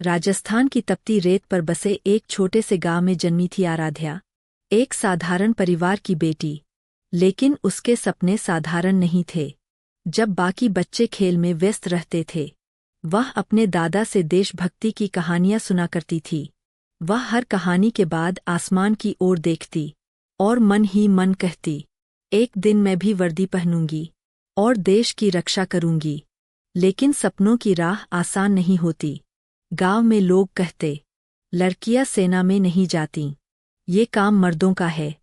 राजस्थान की तपती रेत पर बसे एक छोटे से गांव में जन्मी थी आराध्या, एक साधारण परिवार की बेटी। लेकिन उसके सपने साधारण नहीं थे। जब बाकी बच्चे खेल में व्यस्त रहते थे, वह अपने दादा से देशभक्ति की कहानियां सुना करती थी। वह हर कहानी के बाद आसमान की ओर देखती और मन ही मन कहती, एक दिन मैं भी वर्दी पहनूंगी और देश की रक्षा करूंगी। लेकिन सपनों की राह आसान नहीं होती। गांव में लोग कहते, लड़कियां सेना में नहीं जातीं, ये काम मर्दों का है।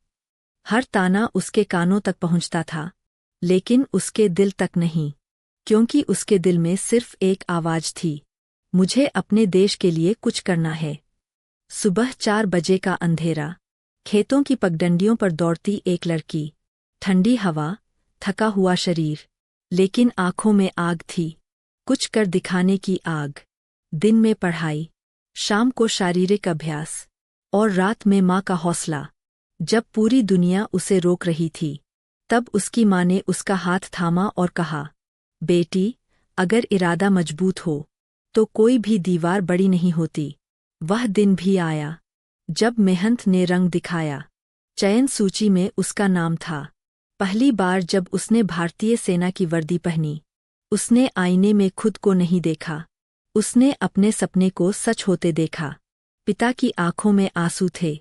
हर ताना उसके कानों तक पहुंचता था, लेकिन उसके दिल तक नहीं, क्योंकि उसके दिल में सिर्फ एक आवाज थी, मुझे अपने देश के लिए कुछ करना है। सुबह 4 बजे का अंधेरा, खेतों की पगडंडियों पर दौड़ती एक लड़की, ठंडी हवा, थका हुआ शरीर, लेकिन आंखों में आग थी, कुछ कर दिखाने की आग। दिन में पढ़ाई, शाम को शारीरिक अभ्यास और रात में माँ का हौसला। जब पूरी दुनिया उसे रोक रही थी, तब उसकी माँ ने उसका हाथ थामा और कहा, बेटी, अगर इरादा मजबूत हो तो कोई भी दीवार बड़ी नहीं होती। वह दिन भी आया जब मेहनत ने रंग दिखाया। चयन सूची में उसका नाम था। पहली बार जब उसने भारतीय सेना की वर्दी पहनी, उसने आईने में खुद को नहीं देखा, उसने अपने सपने को सच होते देखा। पिता की आंखों में आंसू थे,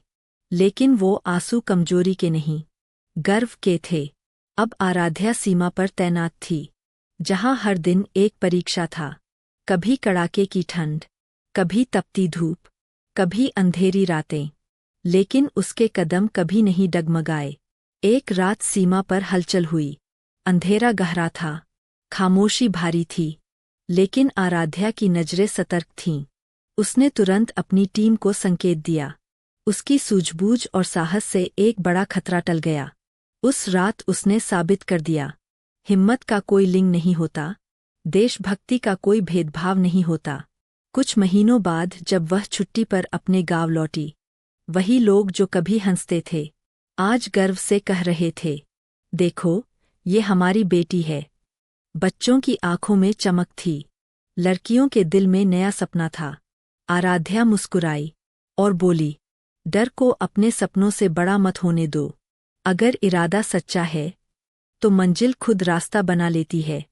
लेकिन वो आंसू कमजोरी के नहीं, गर्व के थे। अब आराध्या सीमा पर तैनात थी, जहां हर दिन एक परीक्षा था। कभी कड़ाके की ठंड, कभी तपती धूप, कभी अंधेरी रातें, लेकिन उसके कदम कभी नहीं डगमगाए। एक रात सीमा पर हलचल हुई। अंधेरा गहरा था, खामोशी भारी थी, लेकिन आराध्या की नजरें सतर्क थीं। उसने तुरंत अपनी टीम को संकेत दिया। उसकी सूझबूझ और साहस से एक बड़ा खतरा टल गया। उस रात उसने साबित कर दिया, हिम्मत का कोई लिंग नहीं होता, देशभक्ति का कोई भेदभाव नहीं होता। कुछ महीनों बाद जब वह छुट्टी पर अपने गांव लौटी, वही लोग जो कभी हंसते थे, आज गर्व से कह रहे थे, देखो, ये हमारी बेटी है। बच्चों की आंखों में चमक थी, लड़कियों के दिल में नया सपना था। आराध्या मुस्कुराई और बोली, डर को अपने सपनों से बड़ा मत होने दो। अगर इरादा सच्चा है, तो मंजिल खुद रास्ता बना लेती है।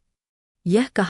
यह कहा